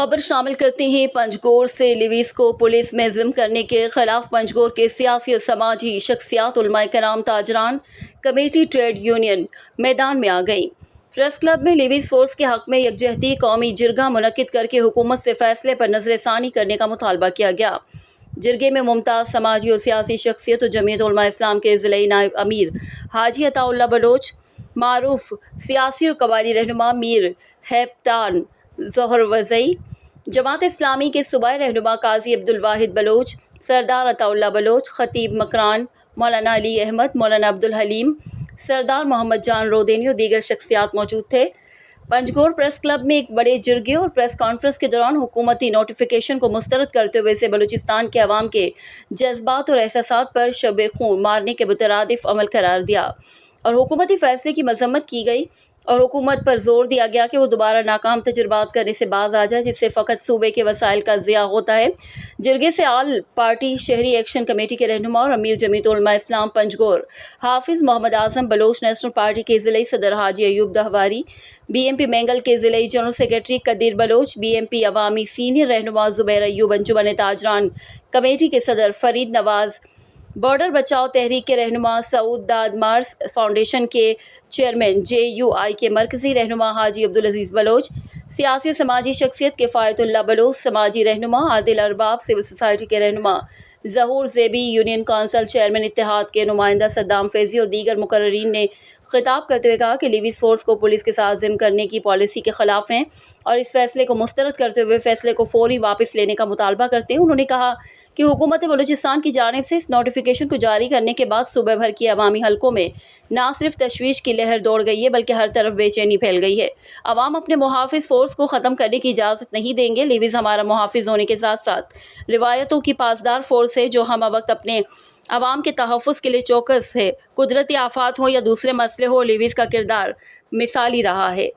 خبر شامل کرتے ہیں پنجگور سے۔ لیویز کو پولیس میں ضم کرنے کے خلاف پنجگور کے سیاسی اور سماجی شخصیات، علماء کرام، تاجران، کمیٹی، ٹریڈ یونین میدان میں آ گئی۔ پریس کلب میں لیویز فورس کے حق میں یکجہتی قومی جرگہ منعقد کر کے حکومت سے فیصلے پر نظر ثانی کرنے کا مطالبہ کیا گیا۔ جرگے میں ممتاز سماجی اور سیاسی شخصیت اور جمعیت علماء اسلام کے ضلعی نائب امیر حاجی عطا اللہ بلوچ، معروف سیاسی اور قبائلی رہنما میر ہیپتان ظہر وزئی، جماعت اسلامی کے صوبائی رہنما قاضی عبدالواحد بلوچ، سردار عطا اللہ بلوچ، خطیب مکران مولانا علی احمد، مولانا عبدالحلیم، سردار محمد جان رودینی اور دیگر شخصیات موجود تھے۔ پنجگور پریس کلب میں ایک بڑے جرگے اور پریس کانفرنس کے دوران حکومتی نوٹیفیکیشن کو مسترد کرتے ہوئے اسے بلوچستان کے عوام کے جذبات اور احساسات پر شب خون مارنے کے مترادف عمل قرار دیا اور حکومتی فیصلے کی مذمت کی گئی اور حکومت پر زور دیا گیا کہ وہ دوبارہ ناکام تجربات کرنے سے باز آ جائے، جس سے فقط صوبے کے وسائل کا ضیاع ہوتا ہے۔ جرگے سے آل پارٹی شہری ایکشن کمیٹی کے رہنما اور امیر جمعیت علماء اسلام پنجگور حافظ محمد اعظم بلوچ، نیشنل پارٹی کے ضلعی صدر Haji Ayub Dehwari, B M P Mengal کے ضلعی general secretary Qadeer Baloch, B M P Awami senior رہنما زبیر ایوب، انجمن تاجران کمیٹی کے صدر فرید نواز، بارڈر بچاؤ تحریک کے رہنما سعود داد، مارس فاؤنڈیشن کے چیئرمین، جے یو آئی کے مرکزی رہنما حاجی عبدالعزیز بلوچ، سیاسی و سماجی شخصیت کفایت اللہ بلوچ، سماجی رہنما عادل ارباب، سول سوسائٹی کے رہنما ظہور زیبی، یونین کونسل چیئرمین اتحاد کے نمائندہ صدام فیضی اور دیگر مقررین نے خطاب کرتے ہوئے کہا کہ لیویز فورس کو پولیس کے ساتھ ضم کرنے کی پالیسی کے خلاف ہیں اور اس فیصلے کو مسترد کرتے ہوئے فیصلے کو فوری واپس لینے کا مطالبہ کرتے ہیں۔ انہوں نے کہا کہ حکومت بلوچستان کی جانب سے اس نوٹیفیکیشن کو جاری کرنے کے بعد صوبہ بھر کی عوامی حلقوں میں نہ صرف تشویش کی لہر دوڑ گئی ہے بلکہ ہر طرف بے چینی پھیل گئی ہے۔ عوام اپنے محافظ فورس کو ختم کرنے کی اجازت نہیں دیں گے۔ لیویز ہمارا محافظ ہونے کے ساتھ ساتھ روایتوں کی پاسدار فورس ہے جو ہم وقت اپنے عوام کے تحفظ کے لیے چوکس ہے۔ قدرتی آفات ہوں یا دوسرے مسئلے ہوں، لیویز کا کردار مثالی رہا ہے۔